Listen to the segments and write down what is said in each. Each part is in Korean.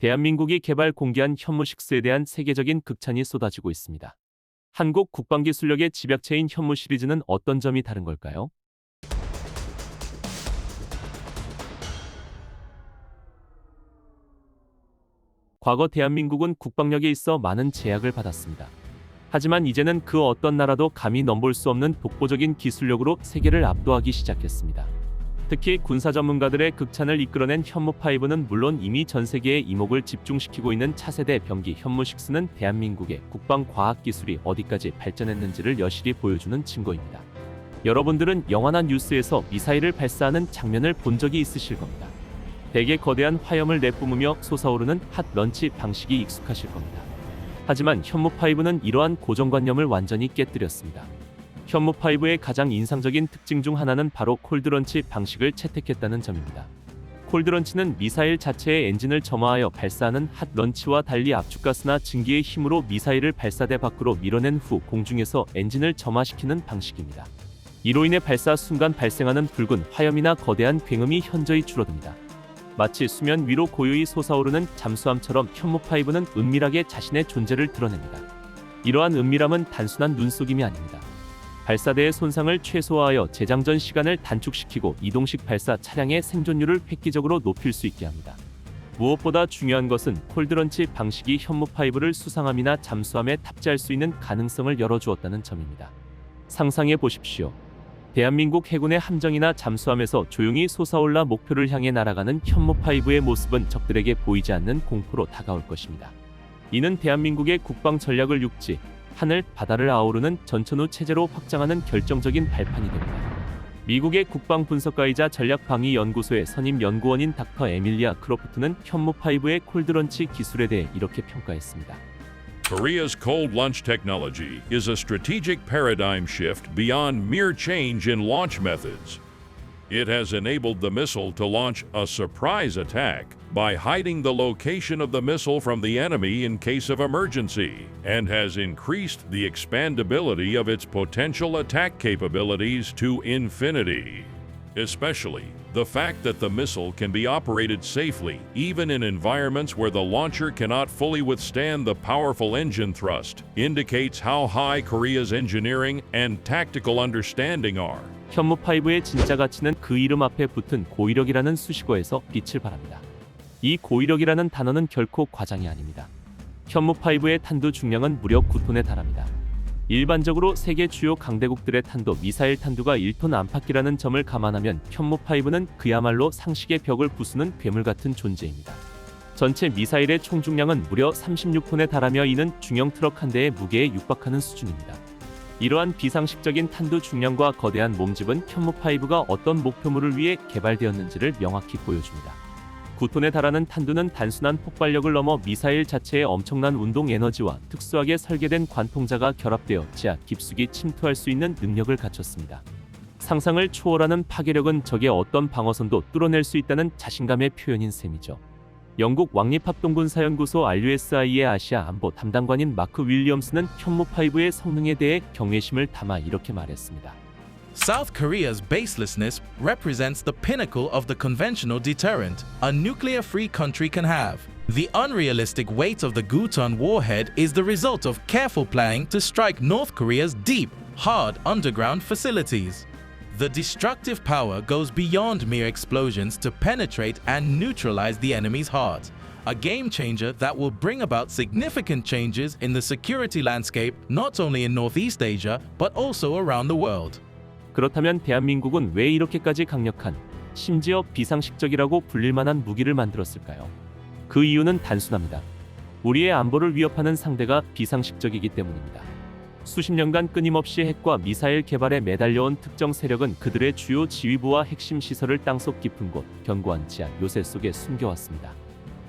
대한민국이 개발 공개한 현무6에 대한 세계적인 극찬이 쏟아지고 있습니다. 한국 국방기술력의 집약체인 현무 시리즈는 어떤 점이 다른 걸까요? 과거 대한민국은 국방력에 있어 많은 제약을 받았습니다. 하지만 이제는 그 어떤 나라도 감히 넘볼 수 없는 독보적인 기술력으로 세계를 압도하기 시작했습니다. 특히 군사 전문가들의 극찬을 이끌어낸 현무5는 물론 이미 전 세계의 이목을 집중시키고 있는 차세대 병기 현무6는 대한민국의 국방 과학 기술이 어디까지 발전했는지를 여실히 보여주는 증거입니다. 여러분들은 영화나 뉴스에서 미사일을 발사하는 장면을 본 적이 있으실 겁니다. 대개 거대한 화염을 내뿜으며 솟아오르는 핫 런치 방식이 익숙하실 겁니다. 하지만 현무5는 이러한 고정관념을 완전히 깨뜨렸습니다. 현무5의 가장 인상적인 특징 중 하나는 바로 콜드런치 방식을 채택했다는 점입니다. 콜드런치는 미사일 자체의 엔진을 점화하여 발사하는 핫 런치와 달리 압축가스나 증기의 힘으로 미사일을 발사대 밖으로 밀어낸 후 공중에서 엔진을 점화시키는 방식입니다. 이로 인해 발사 순간 발생하는 붉은 화염이나 거대한 굉음이 현저히 줄어듭니다. 마치 수면 위로 고요히 솟아오르는 잠수함처럼 현무5는 은밀하게 자신의 존재를 드러냅니다. 이러한 은밀함은 단순한 눈속임이 아닙니다. 발사대의 손상을 최소화하여 재장전 시간을 단축시키고 이동식 발사 차량의 생존율을 획기적으로 높일 수 있게 합니다. 무엇보다 중요한 것은 콜드런치 방식이 현무5를 수상함이나 잠수함에 탑재할 수 있는 가능성을 열어주었다는 점입니다. 상상해 보십시오. 대한민국 해군의 함정이나 잠수함에서 조용히 솟아올라 목표를 향해 날아가는 현무5의 모습은 적들에게 보이지 않는 공포로 다가올 것입니다. 이는 대한민국의 국방 전략을 육지, 하늘, 바다를 아우르는 전천후 체제로 확장하는 결정적인 발판이 됩니다. 미국의 국방 분석가이자 전략방위연구소의 선임 연구원인 닥터 에밀리아 크로프트는 현무5의 콜드런치 기술에 대해 이렇게 평가했습니다. Korea's cold launch technology is a strategic paradigm shift beyond mere change in launch methods. It has enabled the missile to launch a surprise attack by hiding the location of the missile from the enemy in case of emergency, and has increased the expandability of its potential attack capabilities to infinity. Especially, the fact that the missile can be operated safely even in environments where the launcher cannot fully withstand the powerful engine thrust indicates how high Korea's engineering and tactical understanding are. 현무5의 진짜 가치는 그 이름 앞에 붙은 고위력이라는 수식어에서 빛을 발합니다. 이 고위력이라는 단어는 결코 과장이 아닙니다. 현무5의 탄두 중량은 무려 9톤에 달합니다. 일반적으로 세계 주요 강대국들의 탄도 미사일 탄두가 1톤 안팎이라는 점을 감안하면 현무5는 그야말로 상식의 벽을 부수는 괴물 같은 존재입니다. 전체 미사일의 총 중량은 무려 36톤에 달하며 이는 중형 트럭 한 대의 무게에 육박하는 수준입니다. 이러한 비상식적인 탄두 중량과 거대한 몸집은 현무5가 어떤 목표물을 위해 개발되었는지를 명확히 보여줍니다. 9톤에 달하는 탄두는 단순한 폭발력을 넘어 미사일 자체의 엄청난 운동 에너지와 특수하게 설계된 관통자가 결합되어 지하 깊숙이 침투할 수 있는 능력을 갖췄습니다. 상상을 초월하는 파괴력은 적의 어떤 방어선도 뚫어낼 수 있다는 자신감의 표현인 셈이죠. 영국 왕립합동군사연구소 RUSI의 아시아 안보 담당관인 마크 윌리엄스는 현무5의 성능에 대해 경외심을 담아 이렇게 말했습니다. South Korea's baselessness represents the pinnacle of the conventional deterrent a nuclear-free country can have. The unrealistic weight of the Guton warhead is the result of careful planning to strike North Korea's deep, hard underground facilities. The destructive power goes beyond mere explosions to penetrate and neutralize the enemy's heart, a game changer that will bring about significant changes in the security landscape not only in Northeast Asia but also around the world. 그렇다면 대한민국은 왜 이렇게까지 강력한, 심지어 비상식적이라고 불릴 만한 무기를 만들었을까요? 그 이유는 단순합니다. 우리의 안보를 위협하는 상대가 비상식적이기 때문입니다. 수십 년간 끊임없이 핵과 미사일 개발에 매달려온 특정 세력은 그들의 주요 지휘부와 핵심 시설을 땅속 깊은 곳, 견고한 지하 요새 속에 숨겨왔습니다.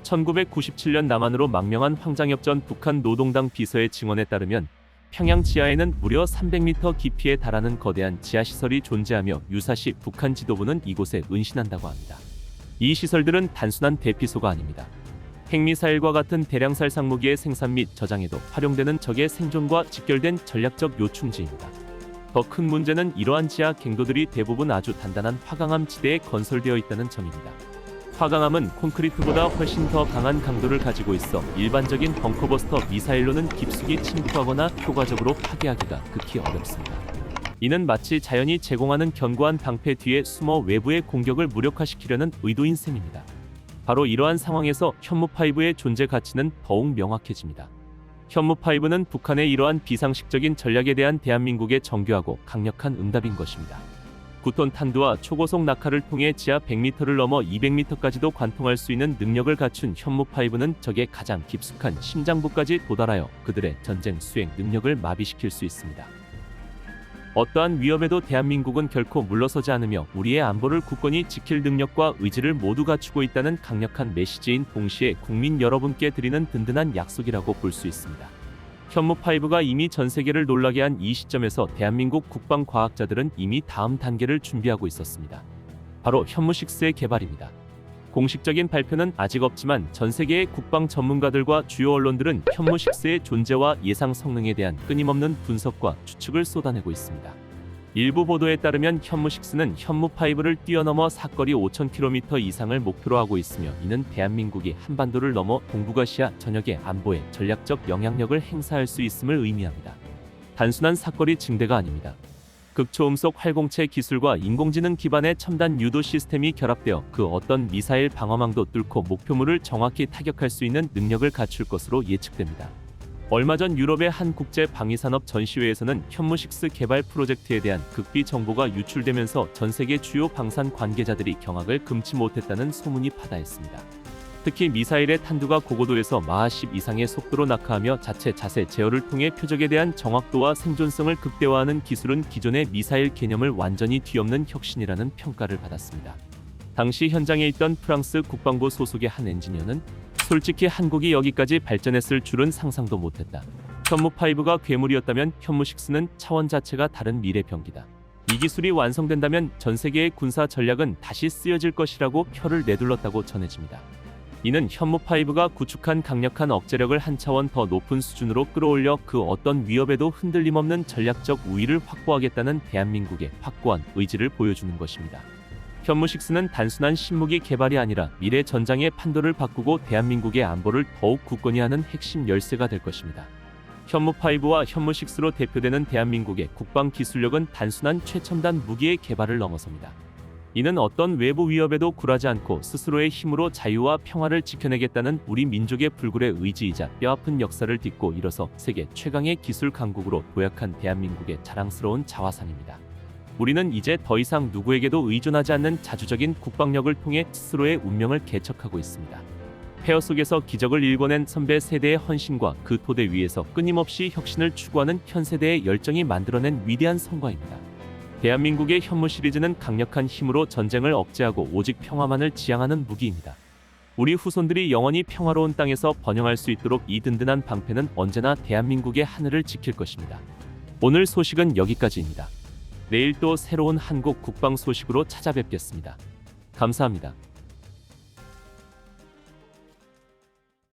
1997년 남한으로 망명한 황장엽 전 북한 노동당 비서의 증언에 따르면 평양 지하에는 무려 300m 깊이에 달하는 거대한 지하시설이 존재하며 유사시 북한 지도부는 이곳에 은신한다고 합니다. 이 시설들은 단순한 대피소가 아닙니다. 핵미사일과 같은 대량살 상무기의 생산 및 저장에도 활용되는 적의 생존과 직결된 전략적 요충지입니다. 더 큰 문제는 이러한 지하 갱도들이 대부분 아주 단단한 화강암 지대에 건설되어 있다는 점입니다. 화강암은 콘크리트보다 훨씬 더 강한 강도를 가지고 있어 일반적인 벙커버스터 미사일로는 깊숙이 침투하거나 효과적으로 파괴하기가 극히 어렵습니다. 이는 마치 자연이 제공하는 견고한 방패 뒤에 숨어 외부의 공격을 무력화시키려는 의도인 셈입니다. 바로 이러한 상황에서 현무5의 존재 가치는 더욱 명확해집니다. 현무5는 북한의 이러한 비상식적인 전략에 대한 대한민국의 정교하고 강력한 응답인 것입니다. 9톤 탄두와 초고속 낙하를 통해 지하 100m를 넘어 200m까지도 관통할 수 있는 능력을 갖춘 현무5는 적의 가장 깊숙한 심장부까지 도달하여 그들의 전쟁 수행 능력을 마비시킬 수 있습니다. 어떠한 위협에도 대한민국은 결코 물러서지 않으며 우리의 안보를 굳건히 지킬 능력과 의지를 모두 갖추고 있다는 강력한 메시지인 동시에 국민 여러분께 드리는 든든한 약속이라고 볼 수 있습니다. 현무5가 이미 전 세계를 놀라게 한 이 시점에서 대한민국 국방과학자들은 이미 다음 단계를 준비하고 있었습니다. 바로 현무6의 개발입니다. 공식적인 발표는 아직 없지만 전 세계의 국방 전문가들과 주요 언론들은 현무6의 존재와 예상 성능에 대한 끊임없는 분석과 추측을 쏟아내고 있습니다. 일부 보도에 따르면 현무6는 현무5를 뛰어넘어 사거리 5,000km 이상을 목표로 하고 있으며 이는 대한민국이 한반도를 넘어 동북아시아 전역의 안보에 전략적 영향력을 행사할 수 있음을 의미합니다. 단순한 사거리 증대가 아닙니다. 극초음속 활공체 기술과 인공지능 기반의 첨단 유도 시스템이 결합되어 그 어떤 미사일 방어망도 뚫고 목표물을 정확히 타격할 수 있는 능력을 갖출 것으로 예측됩니다. 얼마 전 유럽의 한 국제 방위산업 전시회에서는 현무6 개발 프로젝트에 대한 극비 정보가 유출되면서 전 세계 주요 방산 관계자들이 경악을 금치 못했다는 소문이 파다했습니다. 특히 미사일의 탄두가 고고도에서 마하 10 이상의 속도로 낙하하며 자체 자세 제어를 통해 표적에 대한 정확도와 생존성을 극대화하는 기술은 기존의 미사일 개념을 완전히 뒤엎는 혁신이라는 평가를 받았습니다. 당시 현장에 있던 프랑스 국방부 소속의 한 엔지니어는 솔직히 한국이 여기까지 발전했을 줄은 상상도 못했다. 현무5가 괴물이었다면 현무6는 차원 자체가 다른 미래 병기다. 이 기술이 완성된다면 전 세계의 군사 전략은 다시 쓰여질 것이라고 혀를 내둘렀다고 전해집니다. 이는 현무5가 구축한 강력한 억제력을 한 차원 더 높은 수준으로 끌어올려 그 어떤 위협에도 흔들림 없는 전략적 우위를 확보하겠다는 대한민국의 확고한 의지를 보여주는 것입니다. 현무6는 단순한 신무기 개발이 아니라 미래 전장의 판도를 바꾸고 대한민국의 안보를 더욱 굳건히 하는 핵심 열쇠가 될 것입니다. 현무5와 현무6로 대표되는 대한민국의 국방 기술력은 단순한 최첨단 무기의 개발을 넘어섭니다. 이는 어떤 외부 위협에도 굴하지 않고 스스로의 힘으로 자유와 평화를 지켜내겠다는 우리 민족의 불굴의 의지이자 뼈아픈 역사를 딛고 일어서 세계 최강의 기술 강국으로 도약한 대한민국의 자랑스러운 자화상입니다. 우리는 이제 더 이상 누구에게도 의존하지 않는 자주적인 국방력을 통해 스스로의 운명을 개척하고 있습니다. 폐허 속에서 기적을 일궈낸 선배 세대의 헌신과 그 토대 위에서 끊임없이 혁신을 추구하는 현 세대의 열정이 만들어낸 위대한 성과입니다. 대한민국의 현무 시리즈는 강력한 힘으로 전쟁을 억제하고 오직 평화만을 지향하는 무기입니다. 우리 후손들이 영원히 평화로운 땅에서 번영할 수 있도록 이 든든한 방패는 언제나 대한민국의 하늘을 지킬 것입니다. 오늘 소식은 여기까지입니다. 내일 또 새로운 한국 국방 소식으로 찾아뵙겠습니다. 감사합니다.